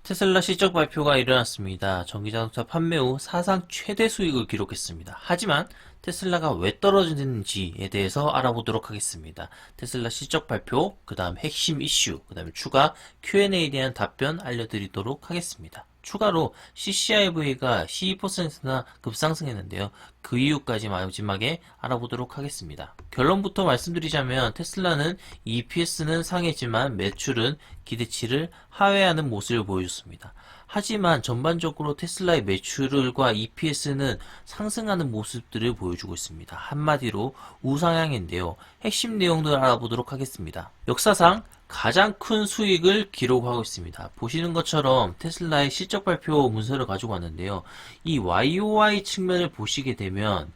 테슬라 실적 발표가 일어났습니다. 전기자동차 판매 후 사상 최대 수익을 기록했습니다. 하지만 테슬라가 왜 떨어지는지에 대해서 알아보도록 하겠습니다. 테슬라 실적 발표, 그 다음 핵심 이슈, 그 다음에 추가 Q&A에 대한 답변 알려드리도록 하겠습니다. 추가로 CCIV가 12%나 급상승했는데요. 그 이유까지 마지막에 알아보도록 하겠습니다. 결론부터 말씀드리자면 테슬라는 EPS는 상했지만 매출은 기대치를 하회하는 모습을 보여줬습니다. 하지만 전반적으로 테슬라의 매출과 EPS는 상승하는 모습들을 보여주고 있습니다. 한마디로 우상향인데요. 핵심 내용들을 알아보도록 하겠습니다. 역사상 가장 큰 수익을 기록하고 있습니다. 보시는 것처럼 테슬라의 실적 발표 문서를 가지고 왔는데요. 이 YOY 측면을 보시게 되면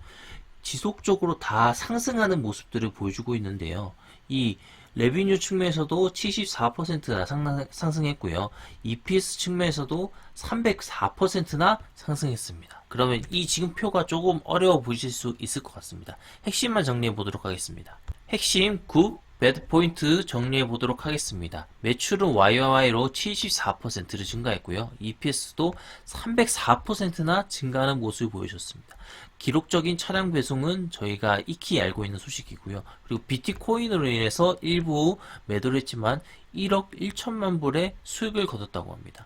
지속적으로 다 상승하는 모습들을 보여주고 있는데요. 이 레비뉴 측면에서도 74%나 상승했고요. EPS 측면에서도 304%나 상승했습니다. 그러면 이 지금 표가 조금 어려워 보이실 수 있을 것 같습니다. 핵심만 정리해 보도록 하겠습니다. 핵심 9 배드 포인트 정리해 보도록 하겠습니다. 매출은 YOY로 74%를 증가했고요. EPS도 304%나 증가하는 모습을 보여줬습니다. 기록적인 차량 배송은 저희가 익히 알고 있는 소식이고요. 그리고 비트코인으로 인해서 일부 매도를 했지만 1억 1천만 불의 수익을 거뒀다고 합니다.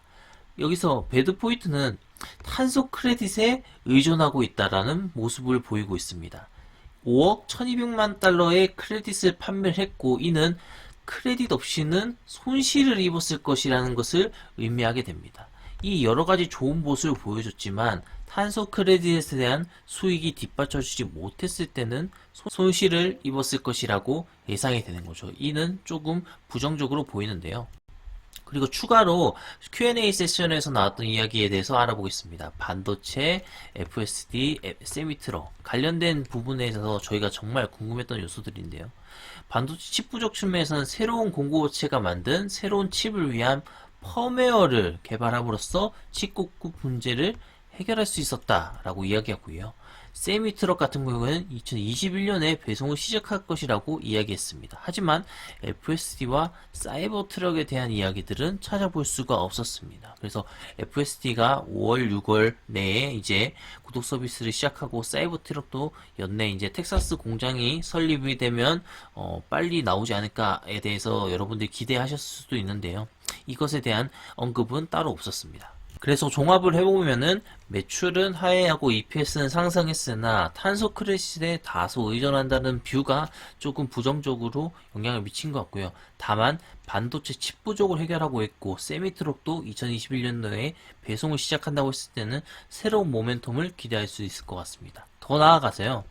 여기서 배드 포인트는 탄소 크레딧에 의존하고 있다라는 모습을 보이고 있습니다. 5억 1200만 달러의 크레딧을 판매를 했고 이는 크레딧 없이는 손실을 입었을 것이라는 것을 의미하게 됩니다. 이 여러가지 좋은 모습을 보여줬지만 탄소 크레딧에 대한 수익이 뒷받쳐주지 못했을 때는 손실을 입었을 것이라고 예상이 되는 거죠. 이는 조금 부정적으로 보이는데요. 그리고 추가로 Q&A 세션에서 나왔던 이야기에 대해서 알아보겠습니다. 반도체, FSD, 세미트럭 관련된 부분에 있어서 저희가 정말 궁금했던 요소들인데요. 반도체 칩 부족 측면에서는 새로운 공급업체가 만든 새로운 칩을 위한 펌웨어를 개발함으로써 칩 공급 문제를 해결할 수 있었다라고 이야기하고요. 세미트럭 같은 경우에는 2021년에 배송을 시작할 것이라고 이야기했습니다. 하지만 FSD와 사이버 트럭에 대한 이야기들은 찾아볼 수가 없었습니다. 그래서 FSD가 5월, 6월 내에 이제 구독 서비스를 시작하고 사이버 트럭도 연내 이제 텍사스 공장이 설립이 되면 빨리 나오지 않을까에 대해서 여러분들이 기대하셨을 수도 있는데요. 이것에 대한 언급은 따로 없었습니다. 그래서 종합을 해보면은 매출은 하회하고 EPS는 상승했으나 탄소 크레딧에 다소 의존한다는 뷰가 조금 부정적으로 영향을 미친 것 같고요. 다만 반도체 칩 부족을 해결하고 있고 세미트럭도 2021년도에 배송을 시작한다고 했을 때는 새로운 모멘텀을 기대할 수 있을 것 같습니다. 더 나아가서요.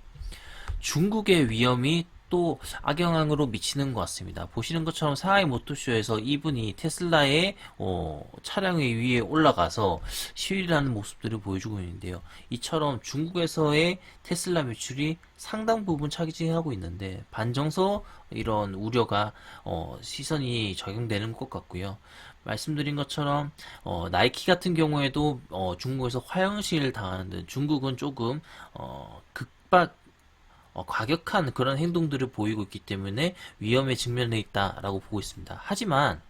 중국의 위험이 또 악영향으로 미치는 것 같습니다. 보시는 것처럼 상하이 모터쇼에서 이분이 테슬라의 차량 위에 올라가서 시위를 하는 모습들을 보여주고 있는데요. 이처럼 중국에서의 테슬라 매출이 상당 부분 차지하고 있는데 반정서 이런 우려가 시선이 적용되는 것 같고요. 말씀드린 것처럼 나이키 같은 경우에도 중국에서 화형시를 당하는 등 중국은 조금 극박 과격한 그런 행동들을 보이고 있기 때문에 위험에 직면해 있다라고 보고 있습니다. 하지만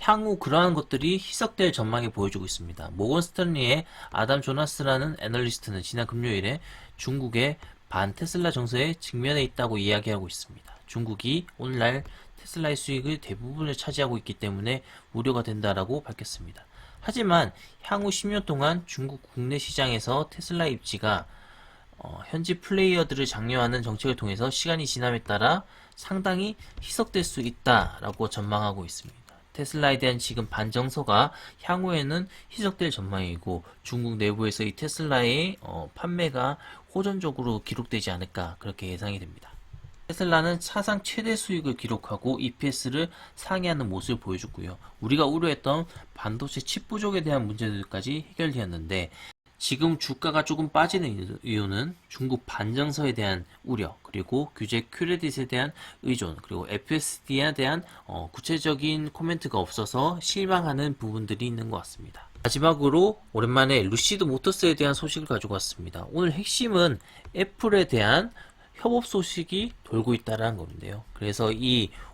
향후 그러한 것들이 희석될 전망이 보여주고 있습니다. 모건 스탠리의 아담 조나스라는 애널리스트는 지난 금요일에 중국의 반 테슬라 정서에 직면해 있다고 이야기하고 있습니다. 중국이 오늘날 테슬라의 수익의 대부분을 차지하고 있기 때문에 우려가 된다라고 밝혔습니다. 하지만 향후 10년 동안 중국 국내 시장에서 테슬라 입지가 현지 플레이어들을 장려하는 정책을 통해서 시간이 지남에 따라 상당히 희석될 수 있다라고 전망하고 있습니다. 테슬라에 대한 지금 반정서가 향후에는 희석될 전망이고 중국 내부에서 이 테슬라의 판매가 호전적으로 기록되지 않을까 그렇게 예상이 됩니다. 테슬라는 사상 최대 수익을 기록하고 EPS를 상회하는 모습을 보여줬고요. 우리가 우려했던 반도체 칩 부족에 대한 문제들까지 해결되었는데 지금 주가가 조금 빠지는 이유는 중국 반정서에 대한 우려, 그리고 규제 크레딧에 대한 의존, 그리고 FSD에 대한 구체적인 코멘트가 없어서 실망하는 부분들이 있는 것 같습니다. 마지막으로 오랜만에 루시드 모터스에 대한 소식을 가지고 왔습니다. 오늘 핵심은 애플에 대한 협업 소식이 돌고 있다는 건데요. 그래서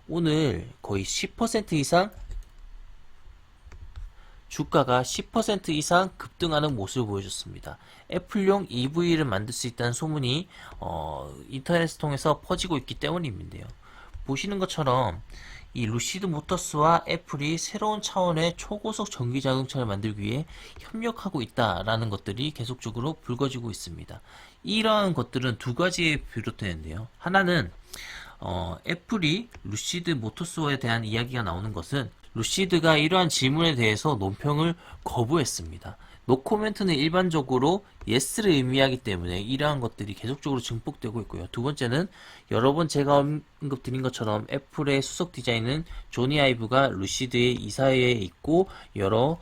오늘 거의 10% 이상 주가가 10% 이상 급등하는 모습을 보여줬습니다. 애플용 EV를 만들 수 있다는 소문이 인터넷을 통해서 퍼지고 있기 때문인데요. 보시는 것처럼 이 루시드 모터스와 애플이 새로운 차원의 초고속 전기 자동차를 만들기 위해 협력하고 있다라는 것들이 계속적으로 불거지고 있습니다. 이러한 것들은 두 가지에 비롯되는데요. 하나는 애플이 루시드 모터스에 대한 이야기가 나오는 것은 루시드가 이러한 질문에 대해서 논평을 거부했습니다. 노코멘트는 일반적으로 yes를 의미하기 때문에 이러한 것들이 계속적으로 증폭되고 있고요. 두 번째는 여러 번 제가 언급드린 것처럼 애플의 수석 디자인은 조니 아이브가 루시드의 이사회에 있고 여러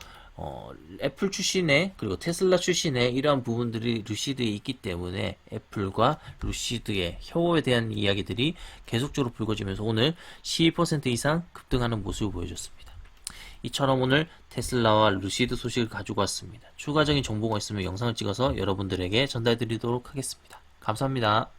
애플 출신의 그리고 테슬라 출신의 이러한 부분들이 루시드에 있기 때문에 애플과 루시드의 협업에 대한 이야기들이 계속적으로 불거지면서 오늘 12% 이상 급등하는 모습을 보여줬습니다. 이처럼 오늘 테슬라와 루시드 소식을 가지고 왔습니다. 추가적인 정보가 있으면 영상을 찍어서 여러분들에게 전달드리도록 하겠습니다. 감사합니다.